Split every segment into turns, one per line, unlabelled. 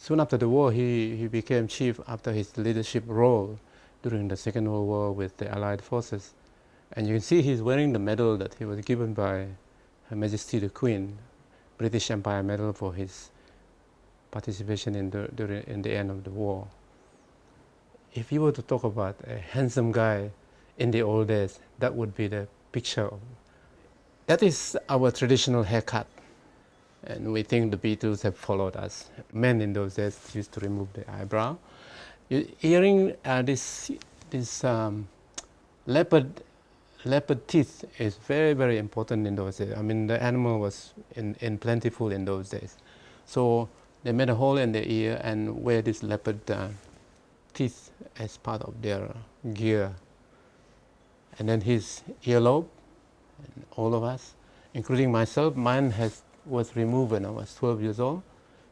Soon after the war, he became chief after his leadership role during the Second World War with the Allied forces. And you can see he's wearing the medal that he was given by Her Majesty the Queen, British Empire Medal for his participation in the end of the war. If you were to talk about a handsome guy in the old days, that would be the picture of. That is our traditional haircut. And we think the Beatles have followed us. Men in those days used to remove the eyebrow. Earring, this leopard teeth is very, very important in those days. I mean, the animal was in plentiful in those days. So they made a hole in the ear and wear this leopard teeth as part of their gear. And then his earlobe, and all of us, including myself, mine was removed when I was 12 years old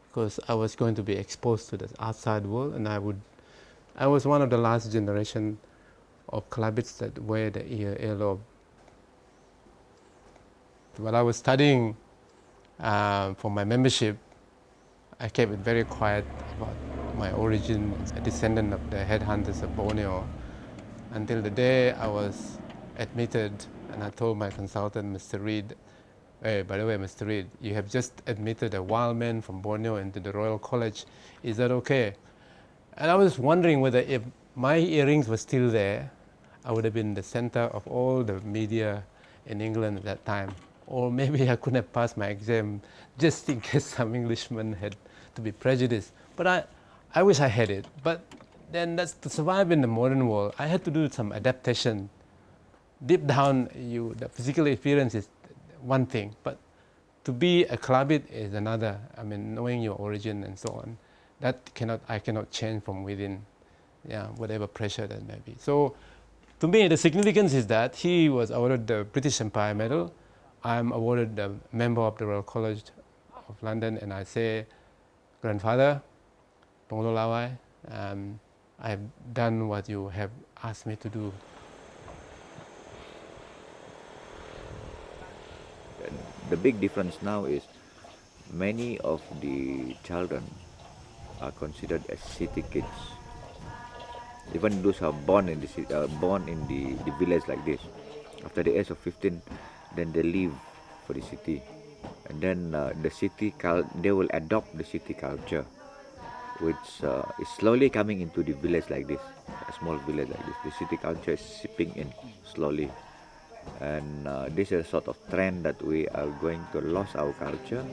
because I was going to be exposed to the outside world, and I was one of the last generation of Kelabits that wear the earlobe. While I was studying for my membership, I kept it very quiet about my origin as a descendant of the headhunters of Borneo until the day I was admitted, and I told my consultant, Mr. Reed, hey, by the way, Mr. Reed, you have just admitted a wild man from Borneo into the Royal College. Is that okay? And I was wondering whether if my earrings were still there, I would have been the center of all the media in England at that time. Or maybe I couldn't have passed my exam just in case some Englishman had to be prejudiced. But I wish I had it. But then that's to survive in the modern world, I had to do some adaptation. Deep down, the physical appearance is one thing, but to be a Kelabit is another. I mean, knowing your origin and so on, I cannot change from within, whatever pressure that may be. So, to me, the significance is that he was awarded the British Empire Medal. I'm awarded the member of the Royal College of London, and I say, grandfather, Ponglo Lawai, I have done what you have asked me to do.
The big difference now is many of the children are considered as city kids. Even those who are born in the village like this, after the age of 15, then they leave for the city, and then they will adopt the city culture, which is slowly coming into the village like this, a small village like this. The city culture is seeping in slowly. And this is a sort of trend that we are going to lose our culture.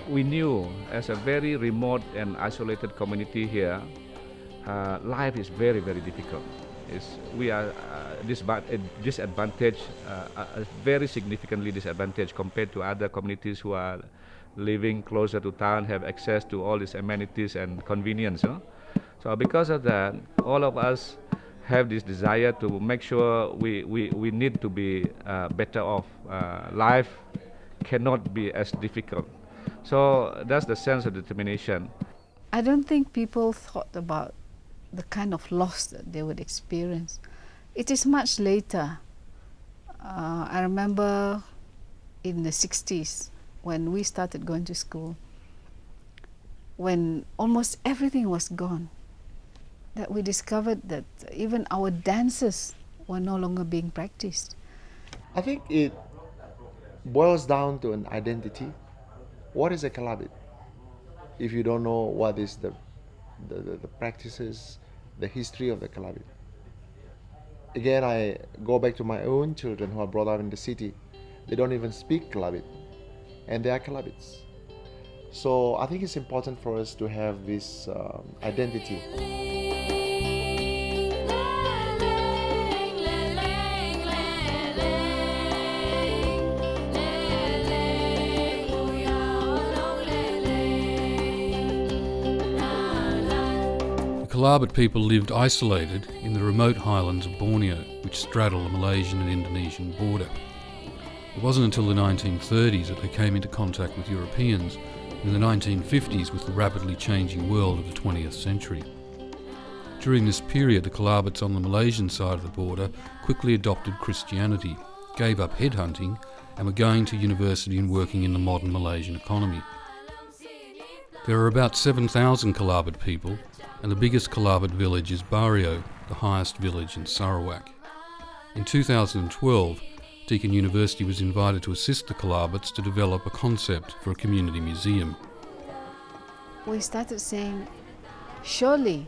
We knew as a very remote and isolated community here, life is very, very difficult. We are disadvantaged, very significantly disadvantaged compared to other communities who are living closer to town, have access to all these amenities and convenience. So because of that, all of us have this desire to make sure we need to be better off. Life cannot be as difficult. So that's the sense of determination.
I don't think people thought about the kind of loss that they would experience. It is much later. I remember in the 60s when we started going to school, when almost everything was gone, that we discovered that even our dances were no longer being practiced.
I think it boils down to an identity. What is a Kelabit? If you don't know what is the practices, the history of the Kelabit. Again, I go back to my own children who are brought up in the city. They don't even speak Kelabit, and they are Kelabits. So I think it's important for us to have this identity.
Kelabit people lived isolated in the remote highlands of Borneo, which straddle the Malaysian and Indonesian border. It wasn't until the 1930s that they came into contact with Europeans, and in the 1950s with the rapidly changing world of the 20th century. During this period, the Kelabits on the Malaysian side of the border quickly adopted Christianity, gave up headhunting, and were going to university and working in the modern Malaysian economy. There are about 7,000 Kelabit people, and the biggest Kelabit village is Borneo, the highest village in Sarawak. In 2012, Deakin University was invited to assist the Kelabits to develop a concept for a community museum.
We started saying, surely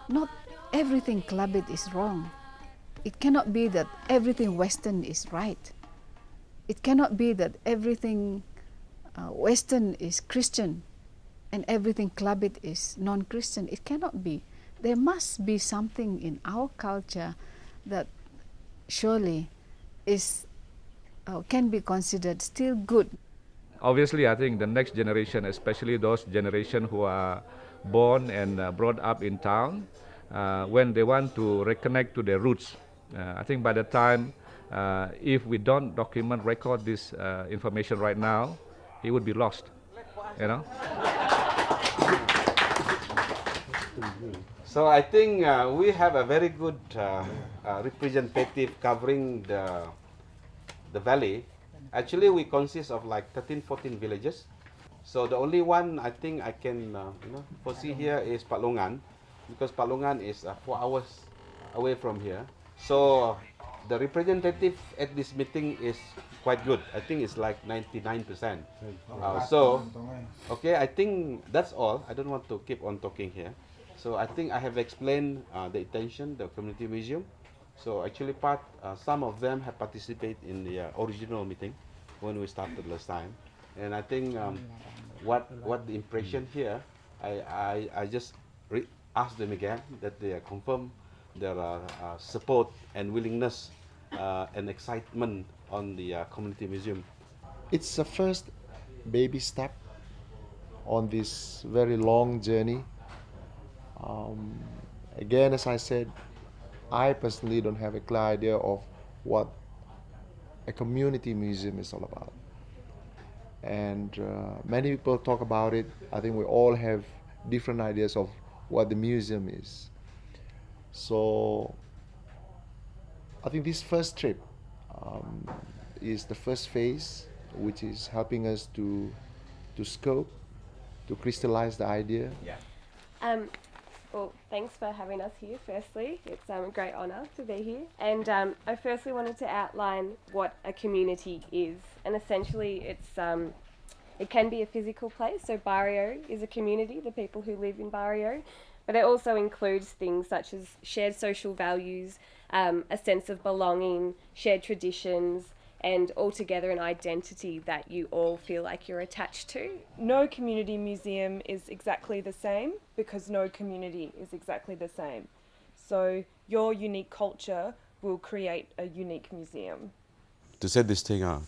not everything Kelabit is wrong. It cannot be that everything Western is right. It cannot be that everything Western is Christian and everything Kelabit is non-Christian. It cannot be. There must be something in our culture that surely is can be considered still good.
Obviously, I think the next generation, especially those generation who are born and brought up in town, when they want to reconnect to their roots, I think by the time, if we don't document, record this information right now, it would be lost, you know.
So I think we have a very good representative covering the valley. Actually, we consist of like 13, 14 villages. So the only one I think I can foresee here is Palongan, because Palongan is 4 hours away from here. So the representative at this meeting is quite good. I think it's like 99%. Okay, I think that's all. I don't want to keep on talking here. So I think I have explained the intention, the community museum. So actually some of them have participated in the original meeting when we started last time. And I think what the impression here, I just ask them again that they confirm their support and willingness and excitement on the community museum.
It's a first baby step on this very long journey. Again, as I said, I personally don't have a clear idea of what a community museum is all about. And many people talk about it. I think we all have different ideas of what the museum is. So I think this first trip is the first phase, which is helping us to scope, to crystallize the idea.
Well, thanks for having us here, firstly. It's a great honour to be here. And I firstly wanted to outline what a community is. And essentially, it can be a physical place. So Barrio is a community, the people who live in Barrio. But it also includes things such as shared social values, a sense of belonging, shared traditions, and altogether an identity that you all feel like you're attached to.
No community museum is exactly the same because no community is exactly the same. So your unique culture will create a unique museum.
To set this thing out,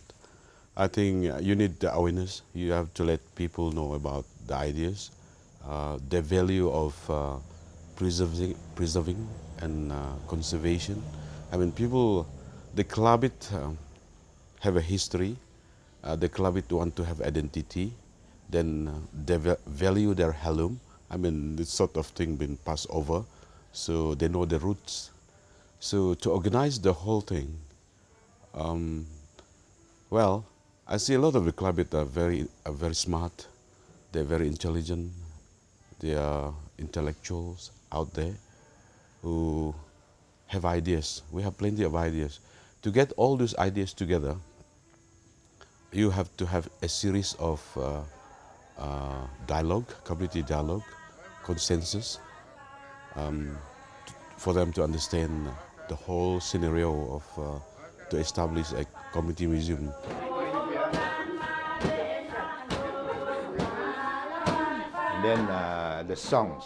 I think you need the awareness. You have to let people know about the ideas, the value of preserving and conservation. I mean, the Kelabit have a history. The Kelabit want to have identity. Then they value their halum. I mean, this sort of thing been passed over, so they know the roots. So to organize the whole thing, well, I see a lot of the Kelabit are very smart. They're very intelligent. They are intellectuals out there who have ideas. We have plenty of ideas. To get all those ideas together, you have to have a series of dialogue, community dialogue, consensus, for them to understand the whole scenario of to establish a community museum.
And then the songs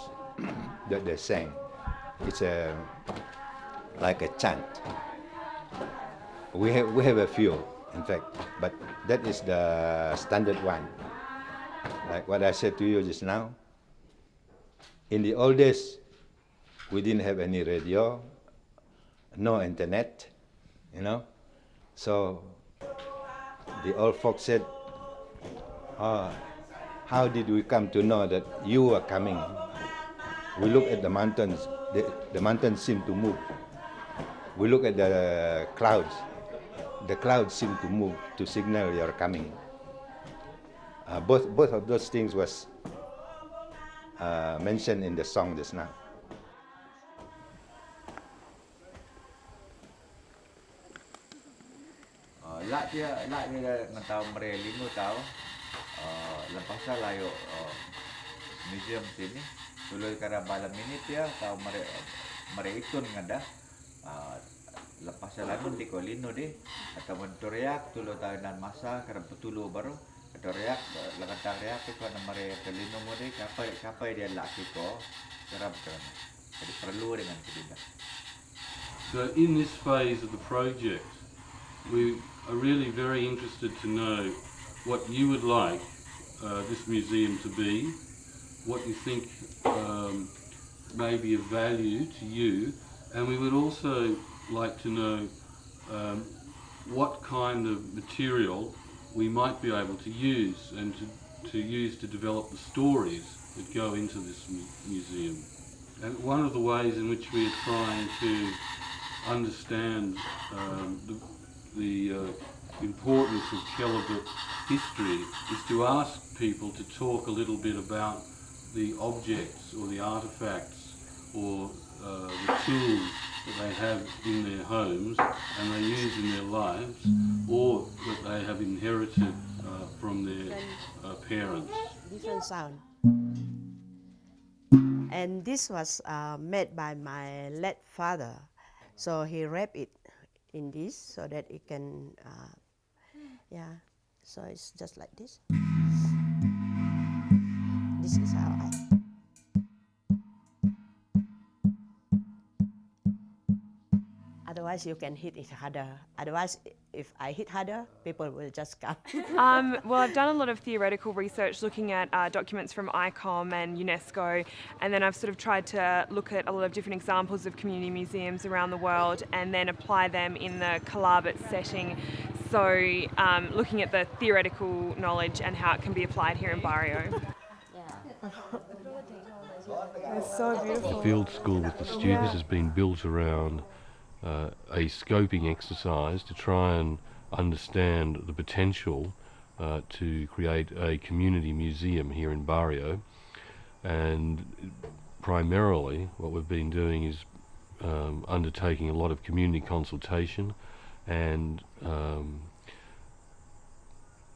that they sang, it's like a chant. We have a few, in fact, but that is the standard one. Like what I said to you just now. In the old days, We didn't have any radio, no internet, So the old folks said, how did we come to know that you were coming? We look at the mountains, the mountains seem to move. We look at the clouds seem to move to signal you're coming. Both of those things was mentioned in the song just now.
Lak dia ngetau mere 5 tahun. Lepas tu layu museum sini. Dulu karena malam ini dia tahu mere itun ngada. Lepas tu lalu di kolino deh. Atau mentoriak dulu tahunan masa karena betulu baru. Toriak lekatang riak tu kan mere kolino mode kapai dia lak ko kerap kerana. Jadi perlu dengan kita.
So in this phase of the project, we are really very interested to know what you would like this museum to be, what you think may be of value to you, and we would also like to know what kind of material we might be able to use and to use to develop the stories that go into this museum. And one of the ways in which we are trying to understand the importance of Kelabit history is to ask people to talk a little bit about the objects or the artefacts or the tools that they have in their homes and they use in their lives, or that they have inherited from their parents.
Different sound. And this was made by my late father. So he wrapped it in this so that it can, so it's just like this. This is how I... Otherwise you can hit it harder. Otherwise, if I hit harder, people will just come.
Well, I've done a lot of theoretical research looking at documents from ICOM and UNESCO, and then I've sort of tried to look at a lot of different examples of community museums around the world and then apply them in the Kelabit setting. So looking at the theoretical knowledge and how it can be applied here in Barrio. It's so beautiful.
The field school with the students has been built around a scoping exercise to try and understand the potential to create a community museum here in Barrio, and primarily what we've been doing is undertaking a lot of community consultation and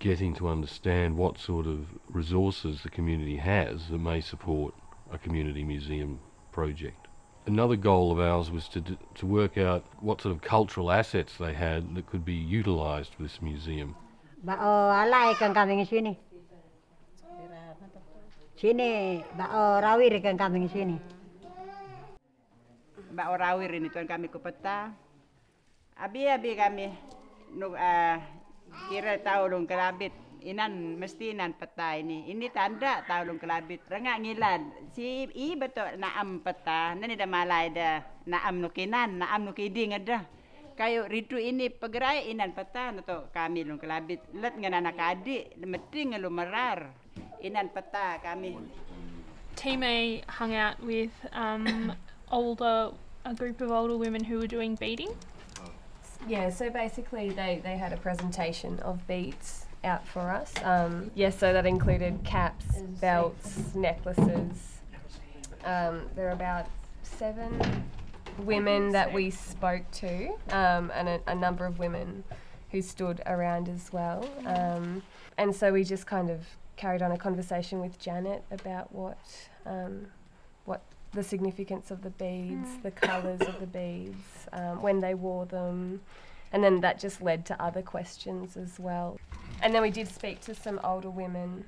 getting to understand what sort of resources the community has that may support a community museum project. Another goal of ours was to work out what sort of cultural assets they had that could be utilised for this museum.
Alay kang kambing sini. Sini, bao rawir kang kambing sini.
Bao rawir ini tuan kami ke peta. Abi kami kira tahu dong Kelabit. Inan mesti inan peta ini. Ini tanda tahu dong Kelabit. Rengak ngilad. Si betul naam peta. Nani dah malai dah naam nukinan, naam nukiding ada. Kayu ritu ini pegerai inan peta atau kami dong Kelabit. Let dengan anak adik mesti ngelu merar. Inan peta kami.
Team A hung out with a group of older women who were doing beading.
Yeah, so basically they had a presentation of beads out for us. So that included caps, belts, necklaces. There are about 7 women that we spoke to, and a number of women who stood around as well. And so we just kind of carried on a conversation with Janet about what the significance of the beads, the colours of the beads, when they wore them. And then that just led to other questions as well. And then we did speak to some older women,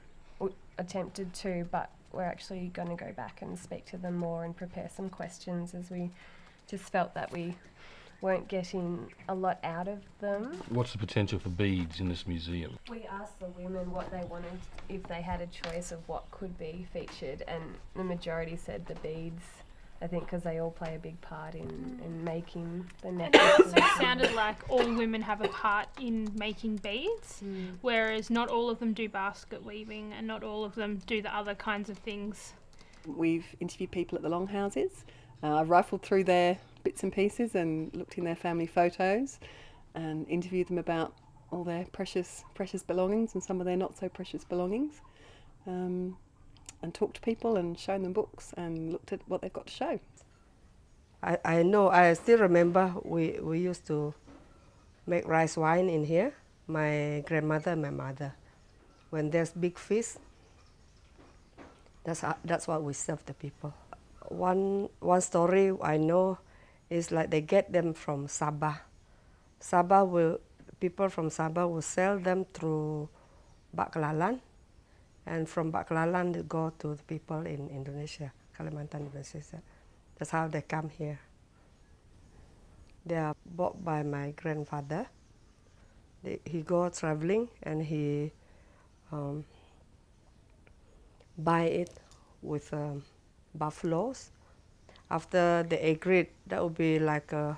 attempted to, but we're actually going to go back and speak to them more and prepare some questions, as we just felt that we weren't getting a lot out of them.
What's the potential for beads in this museum?
We asked the women what they wanted, if they had a choice of what could be featured, and the majority said the beads I think because they all play a big part in making the
And
necklaces.
it sounded like all women have a part in making beads, whereas not all of them do basket weaving and not all of them do the other kinds of things.
We've interviewed people at the longhouses. I've rifled through their bits and pieces and looked in their family photos and interviewed them about all their precious belongings and some of their not so precious belongings, and talked to people and shown them books and looked at what they've got to show.
I still remember we used to make rice wine in here, my grandmother and my mother. When there's big feast, that's what we serve the people. One story I know is like they get them from Sabah. People from Sabah will sell them through Baklalan, and from Baklalan they go to the people in Indonesia, Kalimantan, Indonesia. That's how they come here. They are bought by my grandfather. He go traveling and he buy it with buffaloes. After they agreed, that would be like 2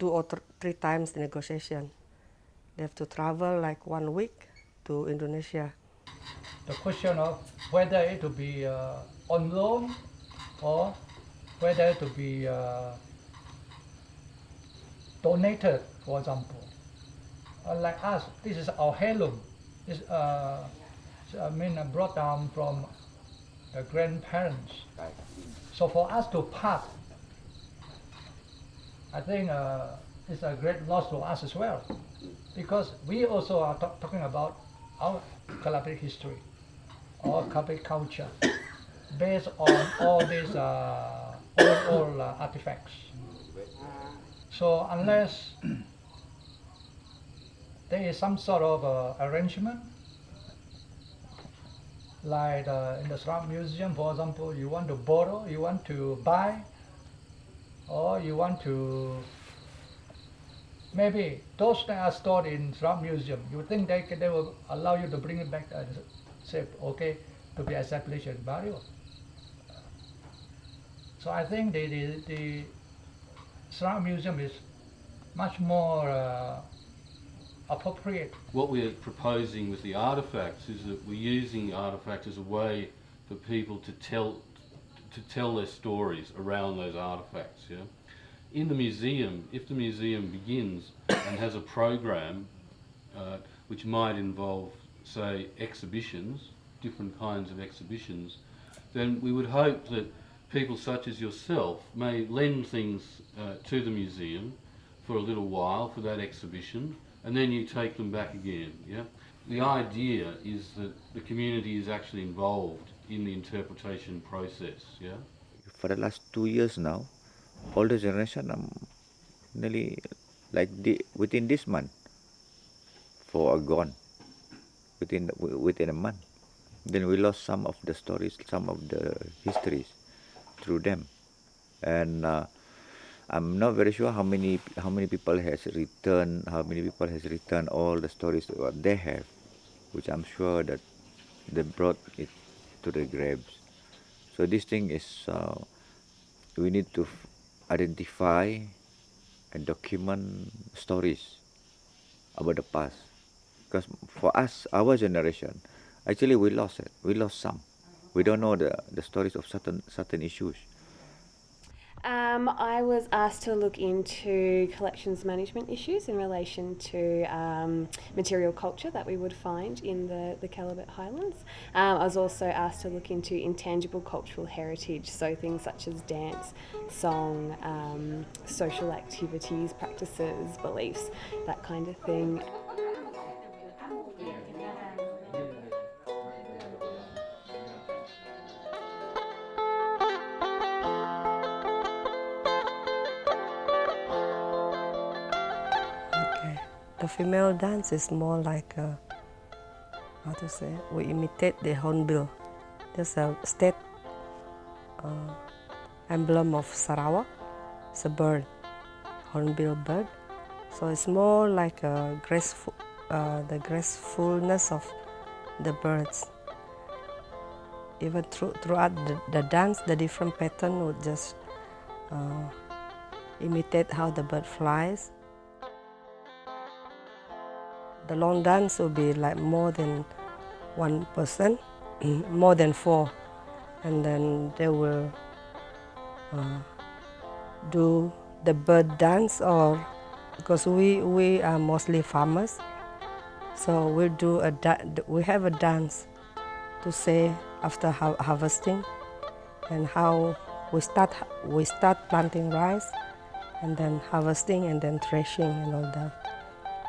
or 3 times the negotiation. They have to travel like 1 week to Indonesia.
The question of whether it to be on loan or whether to be donated, for example. Like us, this is our heirloom. This, brought down from the grandparents.
Right.
So for us to part, I think it's a great loss to us as well, because we also are talking about our Kelabit history, our Kelabit culture, based on all these old artifacts. So unless there is some sort of arrangement, like in the Srab Museum, for example, you want to borrow, you want to buy, or you want to, maybe those that are stored in Srab Museum, you think they will allow you to bring it back and say, okay, to be established in Barrio. So I think the Srab Museum is much more appropriate.
What we're proposing with the artefacts is that we're using the artefact as a way for people to tell their stories around those artefacts. Yeah? In the museum, if the museum begins and has a program which might involve, say, exhibitions, different kinds of exhibitions, then we would hope that people such as yourself may lend things to the museum for a little while for that exhibition, and then you take them back again. Yeah? The idea is that the community is actually involved in the interpretation process. Yeah?
For the last 2 years now, older generation nearly like within this month, 4 are gone within a month. Then we lost some of the stories, some of the histories through them, and I'm not very sure how many people has returned, all the stories that what they have, which I'm sure that they brought it to the graves. So this thing is we need to identify and document stories about the past, because for us, our generation, actually we lost it. We lost some. We don't know the stories of certain issues.
I was asked to look into collections management issues in relation to material culture that we would find in the Kelabit highlands. I was also asked to look into intangible cultural heritage, so things such as dance, song, social activities, practices, beliefs, that kind of thing.
The female dance is more like how to say, we imitate the hornbill. There's a state emblem of Sarawak. It's a bird, hornbill bird. So it's more like a the gracefulness of the birds. Even throughout the dance, the different pattern would just imitate how the bird flies. The long dance will be like more than one person, more than four, and then they will do the bird dance, or because we are mostly farmers, so we have a dance to say after harvesting and how we start planting rice and then harvesting and then threshing and all that.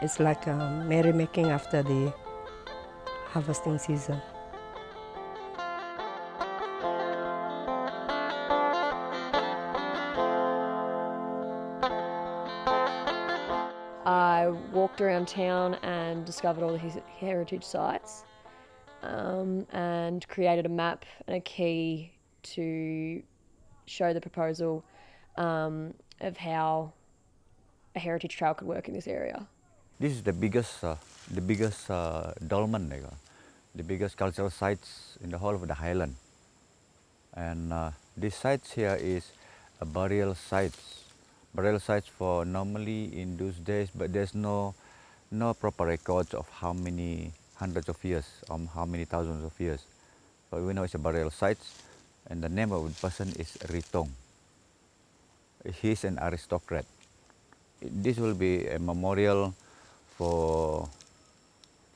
It's like a merrymaking after the harvesting season.
I walked around town and discovered all the heritage sites and created a map and a key to show the proposal of how a heritage trail could work in this area.
This is the biggest dolmen, the biggest cultural sites in the whole of the highland. And this sites here is a burial sites for normally in those days, but there's no proper records of how many hundreds of years or how many thousands of years. So we know it's a burial sites, and the name of the person is Ritong. He's an aristocrat. This will be a memorial for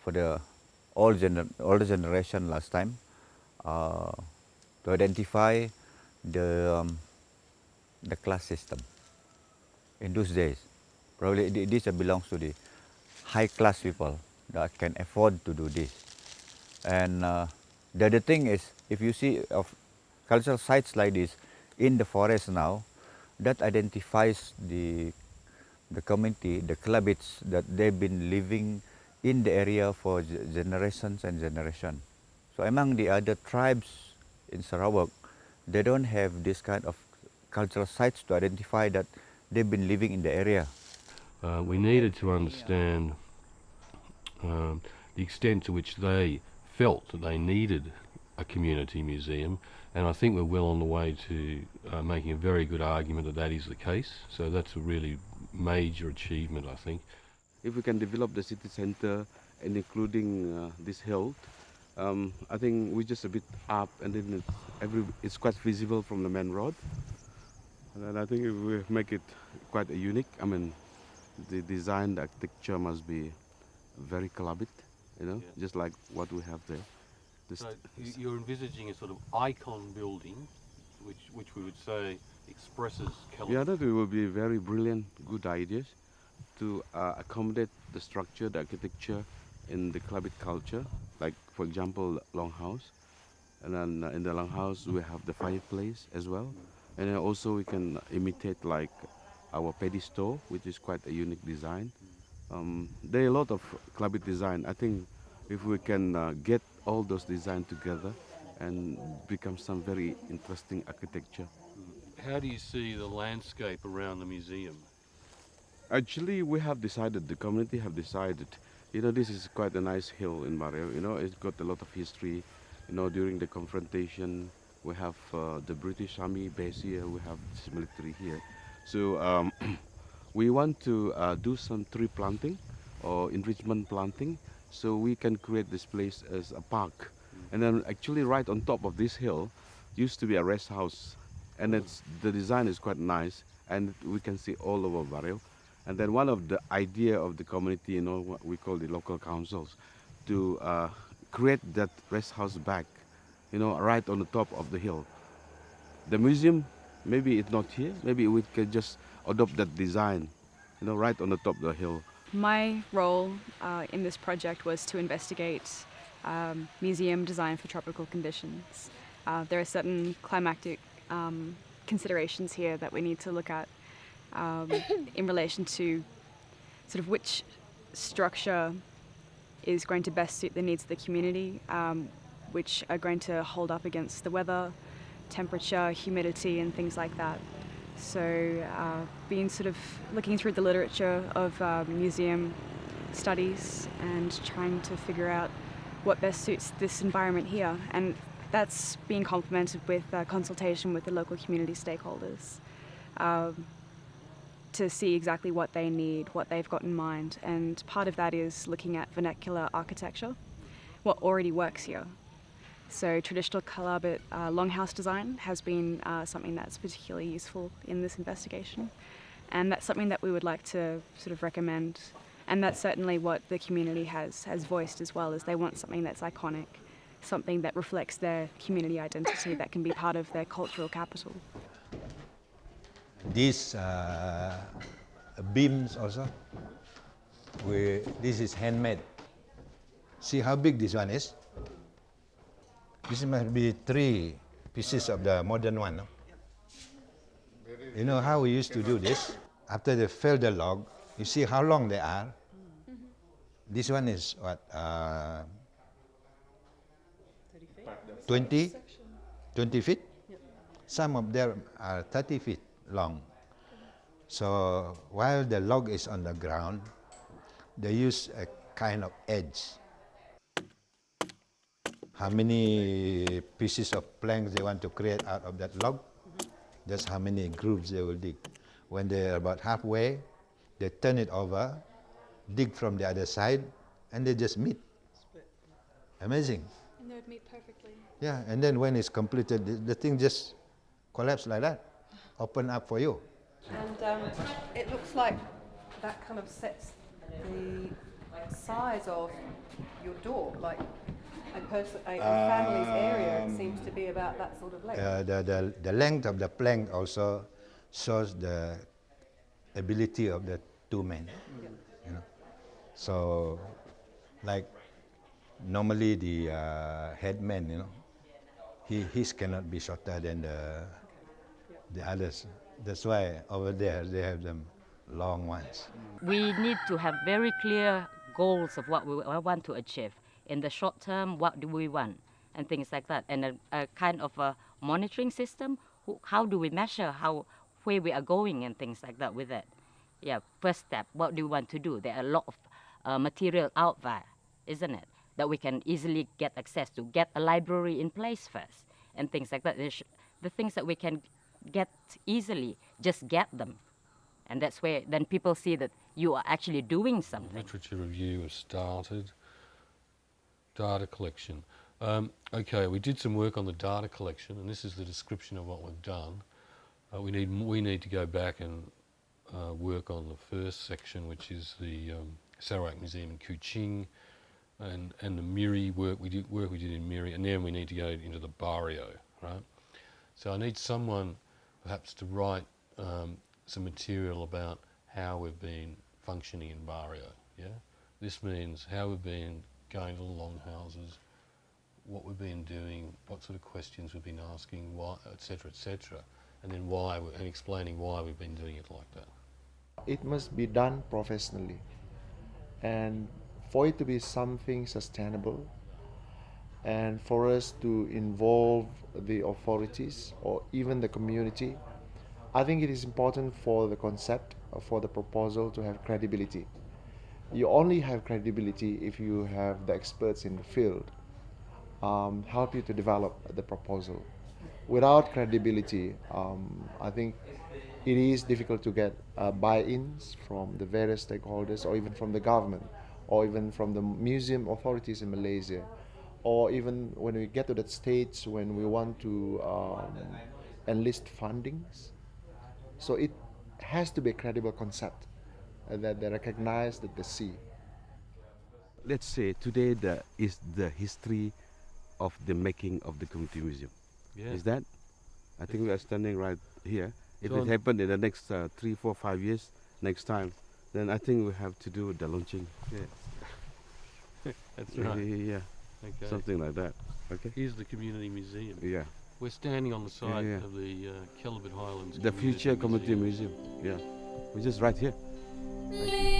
the older generation last time to identify the class system in those days. Probably this belongs to the high class people that can afford to do this. And the other thing is, if you see of cultural sites like this in the forest now, that identifies the community, the Kelabits, that they've been living in the area for generations and generations. So among the other tribes in Sarawak, they don't have this kind of cultural sites to identify that they've been living in the area.
We needed to understand the extent to which they felt that they needed a community museum, and I think we're well on the way to making a very good argument that that is the case. So that's a really major achievement, I think.
If we can develop the city center and including this hill, I think we're just a bit up, and then it's quite visible from the main road. And I think if we make it quite unique, I mean, the design, the architecture must be very Kelabit, just like what we have there.
So you're envisaging a sort of icon building, which we would say expresses Kelabit.
Yeah, that will be very brilliant, good ideas to accommodate the structure, the architecture in the Kelabit culture. Like, for example, longhouse. And then in the longhouse, we have the fireplace as well. And then also we can imitate like our paddy store, which is quite a unique design. There are a lot of Kelabit design. I think if we can get all those designs together and become some very interesting architecture.
How do you see the landscape around the museum?
Actually, we have decided, the community have decided, this is quite a nice hill in Borneo. It's got a lot of history. During the confrontation, we have the British Army base here, we have this military here. So we want to do some tree planting or enrichment planting, so we can create this place as a park. And then actually right on top of this hill used to be a rest house, and the design is quite nice, and we can see all over Borneo. And then one of the idea of the community, what we call the local councils, to create that rest house back, right on the top of the hill. The museum, maybe it's not here, maybe we can just adopt that design, right on the top of the hill.
My role in this project was to investigate museum design for tropical conditions. There are certain climatic considerations here that we need to look at in relation to sort of which structure is going to best suit the needs of the community, which are going to hold up against the weather, temperature, humidity, and things like that. So being sort of looking through the literature of museum studies and trying to figure out what best suits this environment here. And that's being complemented with consultation with the local community stakeholders. to see exactly what they need, what they've got in mind. And part of that is looking at vernacular architecture, what already works here. So traditional Kelabit longhouse design has been something that's particularly useful in this investigation. And that's something that we would like to sort of recommend. And that's certainly what the community has voiced as well, is they want something that's iconic, something that reflects their community identity, that can be part of their cultural capital.
These beams also, this is handmade. See how big this one is? This must be 3 pieces of the modern one. No? You know how we used to do this? After they fill the log, you see how long they are? This one is what? 20 feet? Some of them are 30 feet long. So while the log is on the ground, they use a kind of edge. How many pieces of planks they want to create out of that log, that's how many grooves they will dig. When they're about halfway, they turn it over, dig from the other side, and they just meet. Amazing.
And they would meet perfectly.
Yeah, and then when it's completed, the thing just collapses like that, open up for you.
And it looks like that kind of sets the size of your door, like a family's area. It seems to be about that sort of length.
The length of the plank also shows the ability of the 2 men. You know? So, like normally the headman, you know, his cannot be shorter than the others. That's why over there they have them long ones.
We need to have very clear goals of what we want to achieve. In the short term, what do we want, and things like that. And a kind of a monitoring system. How do we measure where we are going and things like that with it? Yeah, first step, what do we want to do? There are a lot of material out there, isn't it? That we can easily get access to. Get a library in place first and things like that. The things that we can get easily, just get them. And that's where then people see that you are actually doing something.
Literature review has started. Data collection. Okay, we did some work on the data collection, and this is the description of what we've done. We need to go back and work on the first section, which is the Sarawak Museum in Kuching, and the Miri work we did in Miri, and then we need to go into the barrio, right? So I need someone perhaps to write some material about how we've been functioning in barrio. Yeah, this means how we've been going to the longhouses, what we've been doing, what sort of questions we've been asking, why, etc., and then why, and explaining why we've been doing it like that.
It must be done professionally, and for it to be something sustainable, and for us to involve the authorities or even the community, I think it is important for the concept, for the proposal to have credibility. You only have credibility if you have the experts in the field help you to develop the proposal. Without credibility, I think it is difficult to get buy-ins from the various stakeholders, or even from the government, or even from the museum authorities in Malaysia, or even when we get to that stage when we want to enlist fundings. So it has to be a credible concept that they recognize, that they see.
Let's say today is the history of the making of the community museum.
Yeah.
Is that? I think we are standing right here. If
So
it happened in the next 3, 4, 5 years, next time, then I think we have to do the launching. Yeah.
That's right.
Yeah.
Okay.
Something like that. Okay.
Here's the community museum.
Yeah.
We're standing on the site
Yeah.
of the Kelabit Highlands.
The future community museum. Yeah. We're just right here. Right here.